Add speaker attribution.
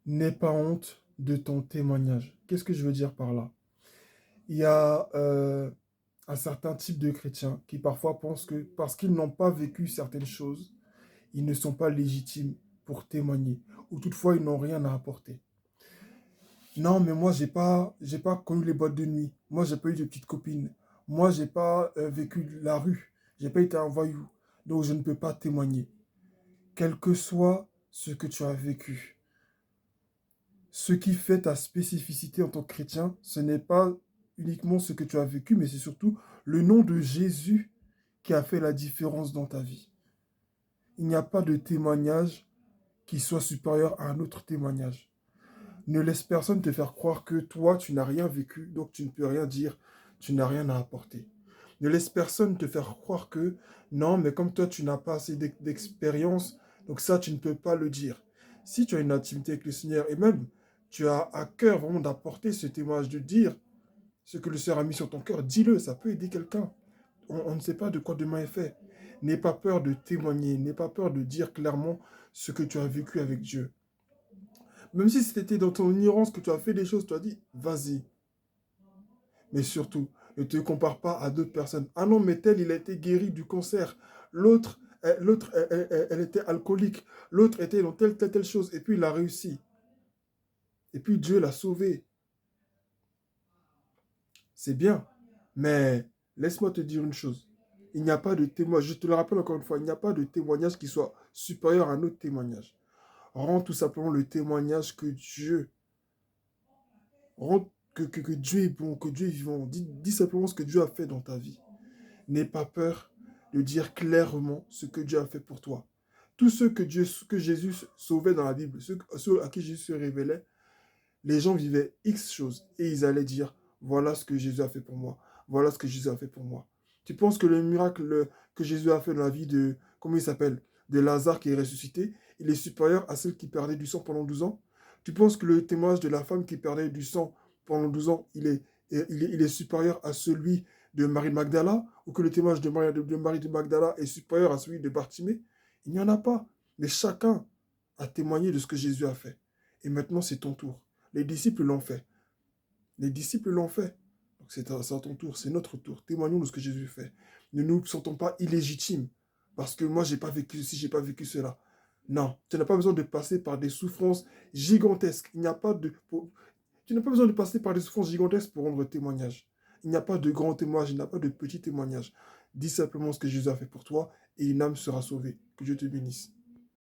Speaker 1: N'aie pas honte de ton témoignage. Qu'est-ce que je veux dire par là? Il y a un certain type de chrétiens qui parfois pensent que parce qu'ils n'ont pas vécu certaines choses, ils ne sont pas légitimes pour témoigner, ou toutefois ils n'ont rien à apporter. Non, mais moi, j'ai pas connu les boîtes de nuit. Moi, j'ai pas eu de petites copines. Moi, j'ai pas vécu la rue. J'ai pas été un voyou. Donc, je ne peux pas témoigner. Quel que soit ce que tu as vécu, ce qui fait ta spécificité en tant que chrétien, ce n'est pas uniquement ce que tu as vécu, mais c'est surtout le nom de Jésus qui a fait la différence dans ta vie. Il n'y a pas de témoignage qui soit supérieur à un autre témoignage. Ne laisse personne te faire croire que toi, tu n'as rien vécu, donc tu ne peux rien dire, tu n'as rien à apporter. Ne laisse personne te faire croire que non, mais comme toi, tu n'as pas assez d'expérience, donc ça, tu ne peux pas le dire. Si tu as une intimité avec le Seigneur et même tu as à cœur vraiment d'apporter ce témoignage, de dire ce que le Seigneur a mis sur ton cœur, dis-le, ça peut aider quelqu'un. On ne sait pas de quoi demain est fait. N'aie pas peur de témoigner, n'aie pas peur de dire clairement ce que tu as vécu avec Dieu. Même si c'était dans ton ignorance que tu as fait des choses, tu as dit, vas-y. Mais surtout, ne te compare pas à d'autres personnes. Ah non, mais tel, il a été guéri du cancer. L'autre, elle était alcoolique. L'autre était dans telle chose. Et puis, il a réussi. Et puis, Dieu l'a sauvé. C'est bien. Mais laisse-moi te dire une chose. Il n'y a pas de témoignage. Je te le rappelle encore une fois, il n'y a pas de témoignage qui soit supérieur à un autre témoignage. Rends tout simplement le témoignage que Dieu que Dieu est bon, que Dieu est vivant. Dis simplement ce que Dieu a fait dans ta vie. N'aie pas peur de dire clairement ce que Dieu a fait pour toi. Tous ceux que Jésus sauvait dans la Bible, ceux à qui Jésus se révélait, les gens vivaient X choses et ils allaient dire, voilà ce que Jésus a fait pour moi. Voilà ce que Jésus a fait pour moi. Tu penses que le miracle que Jésus a fait dans la vie de, comment il s'appelle, de Lazare qui est ressuscité, il est supérieur à celle qui perdait du sang pendant 12 ans? Tu penses que le témoignage de la femme qui perdait du sang pendant 12 ans, il est supérieur à celui de Marie de Magdala? Ou que le témoignage de Marie de Magdala est supérieur à celui de Bartimée? Il n'y en a pas. Mais chacun a témoigné de ce que Jésus a fait. Et maintenant, c'est ton tour. Les disciples l'ont fait. Les disciples l'ont fait. Donc c'est à ton tour, c'est notre tour. Témoignons de ce que Jésus fait. Ne nous sentons pas illégitimes. Parce que moi, j'ai pas vécu ceci, j'ai pas vécu cela. Non, tu n'as pas besoin de passer par des souffrances gigantesques. Il n'y a pas de... Tu n'as pas besoin de passer par des souffrances gigantesques pour rendre témoignage. Il n'y a pas de grand témoignage, il n'y a pas de petit témoignage. Dis simplement ce que Jésus a fait pour toi et une âme sera sauvée. Que Dieu te bénisse.